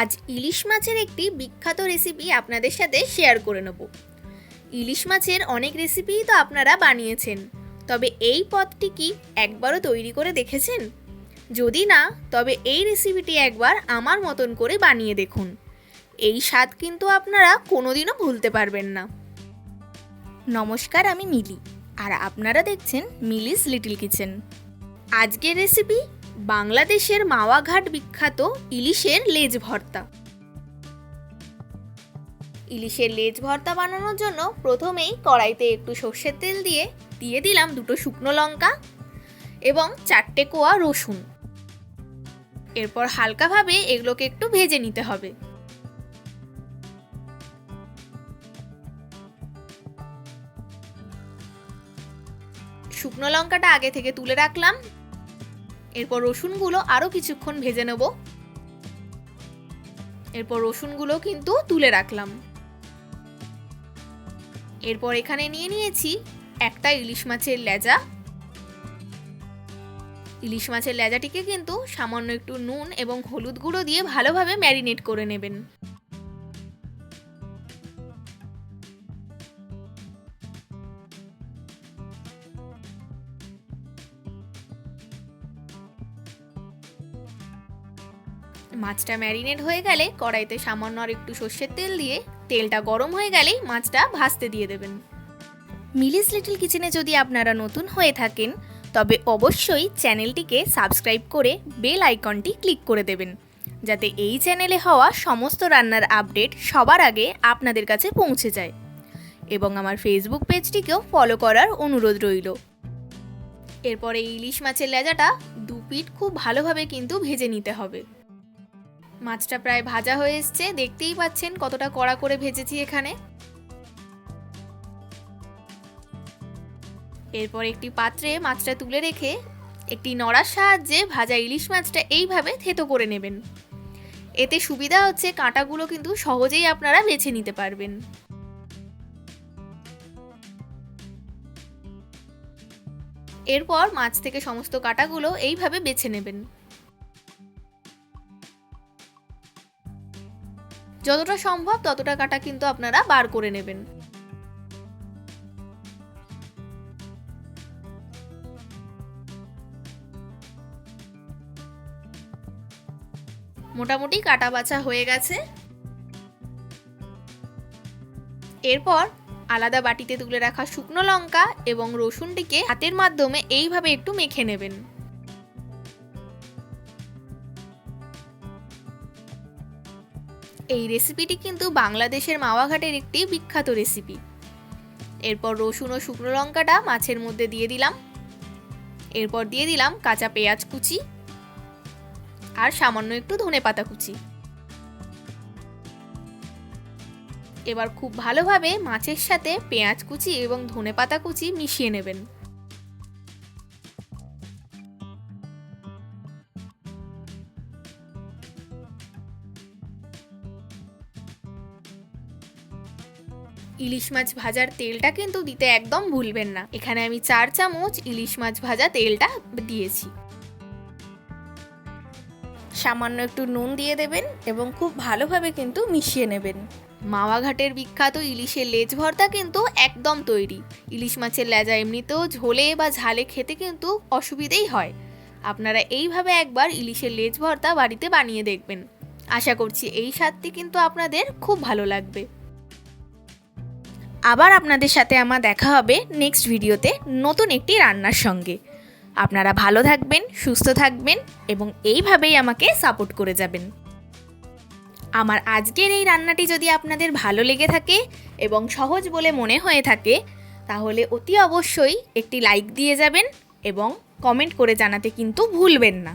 আজ ইলিশ মাছের একটি বিখ্যাত রেসিপি আপনাদের সাথে শেয়ার করে নেব। ইলিশ মাছের অনেক রেসিপিই তো আপনারা বানিয়েছেন, তবে এই পদটি কি একবারও তৈরি করে দেখেছেন? যদি না, তবে এই রেসিপিটি একবার আমার মতন করে বানিয়ে দেখুন। এই স্বাদ কিন্তু আপনারা কোনোদিনও ভুলতে পারবেন না। নমস্কার, আমি মিলি, আর আপনারা দেখছেন মিলিস লিটল কিচেন। আজকের রেসিপি বাংলাদেশের মাওয়াঘাট বিখ্যাত ইলিশের লেজ ভর্তা। ইলিশের লেজ ভর্তা বানানোর জন্য প্রথমেই কড়াইতে একটু সর্ষের তেল দিয়ে দিলাম 2 শুকনো লঙ্কা এবং 4টে কোয়া রসুন। এরপর হালকাভাবে এগুলোকে একটু ভেজে নিতে হবে। শুকনো লঙ্কাটা আগে থেকে তুলে রাখলাম। এরপর রসুনগুলো আরও কিছুক্ষণ ভেজে নেব। এরপর রসুনগুলো কিন্তু তুলে রাখলাম। এরপর এখানে নিয়েছি একটা ইলিশ মাছের লেজা। ইলিশ মাছের লেজাটিকে কিন্তু সামান্য একটু নুন এবং হলুদ গুঁড়ো দিয়ে ভালোভাবে ম্যারিনেট করে নেবেন। মাছটা ম্যারিনেট হয়ে গেলে কড়াইতে সামান্য আর একটু সর্ষের তেল দিয়ে তেলটা গরম হয়ে গেলেই মাছটা ভাজতে দিয়ে দেবেন। মিলিস লিটল কিচেনে যদি আপনারা নতুন হয়ে থাকেন, তবে অবশ্যই চ্যানেলটিকে সাবস্ক্রাইব করে বেল আইকনটি ক্লিক করে দেবেন, যাতে এই চ্যানেলে হওয়া সমস্ত রান্নার আপডেট সবার আগে আপনাদের কাছে পৌঁছে যায়। এবং আমার ফেসবুক পেজটিকেও ফলো করার অনুরোধ রইল। এরপরে ইলিশ মাছের লেজাটা 2 পিঠ খুব ভালোভাবে কিন্তু ভেজে নিতে হবে। মাছটা প্রায় ভাজা হয়ে এসছে, দেখতেই পাচ্ছেন কতটা কড়া করে ভেজেছি এখানে। এরপর একটি পাত্রে মাছটা তুলে রেখে একটি নড়ার সাহায্যে ভাজা ইলিশ মাছটা এইভাবে থেতো করে নেবেন। এতে সুবিধা হচ্ছে কাঁটাগুলো কিন্তু সহজেই আপনারা বেছে নিতে পারবেন। এরপর মাছ থেকে সমস্ত কাঁটাগুলো এইভাবে বেছে নেবেন। যতটা সম্ভব ততটা কাঁটা কিন্তু আপনারা বার করে নেবেন। মোটামুটি কাটা বাছা হয়ে গেছে। এরপর আলাদা বাটিতে তুলে রাখা শুকনো লঙ্কা এবং রসুনটিকে হাতের মাধ্যমে এইভাবে একটু মেখে নেবেন। এই রেসিপিটি কিন্তু বাংলাদেশের মাওয়াঘাটের একটি বিখ্যাত রেসিপি। এরপর রসুন ও শুকনো লঙ্কাটা মাছের মধ্যে দিয়ে দিলাম। এরপর দিয়ে দিলাম কাঁচা পেঁয়াজ কুচি আর সামান্য একটু ধনেপাতা কুচি। এবার খুব ভালোভাবে মাছের সাথে পেঁয়াজ কুচি এবং ধনেপাতা কুচি মিশিয়ে নেবেন। ইলিশ মাছ ভাজার তেলটা কিন্তু দিতে একদম ভুলবেন না। এখানে আমি 4 চামচ ইলিশ মাছ ভাজা তেলটা দিয়েছি। সামান্য একটু নুন দিয়ে দেবেন এবং খুব ভালোভাবে কিন্তু মিশিয়ে নেবেন। মাওয়াঘাটের বিখ্যাত ইলিশের লেজ ভর্তা কিন্তু একদম তৈরি। ইলিশ মাছের লেজা এমনিতেও ঝোলে বা ঝালে খেতে কিন্তু অসুবিধেই হয়। আপনারা এইভাবে একবার ইলিশের লেজ ভর্তা বাড়িতে বানিয়ে দেখবেন। আশা করছি এই স্বাদটি কিন্তু আপনাদের খুব ভালো লাগবে। আবার আপনাদের সাথে আমার দেখা হবে নেক্সট ভিডিওতে নতুন একটি রান্নার সঙ্গে। আপনারা ভালো থাকবেন, সুস্থ থাকবেন এবং এইভাবেই আমাকে সাপোর্ট করে যাবেন। আমার আজকের এই রান্নাটি যদি আপনাদের ভালো লেগে থাকে এবং সহজ বলে মনে হয়ে থাকে, তাহলে অতি অবশ্যই একটি লাইক দিয়ে যাবেন এবং কমেন্ট করে জানাতে কিন্তু ভুলবেন না।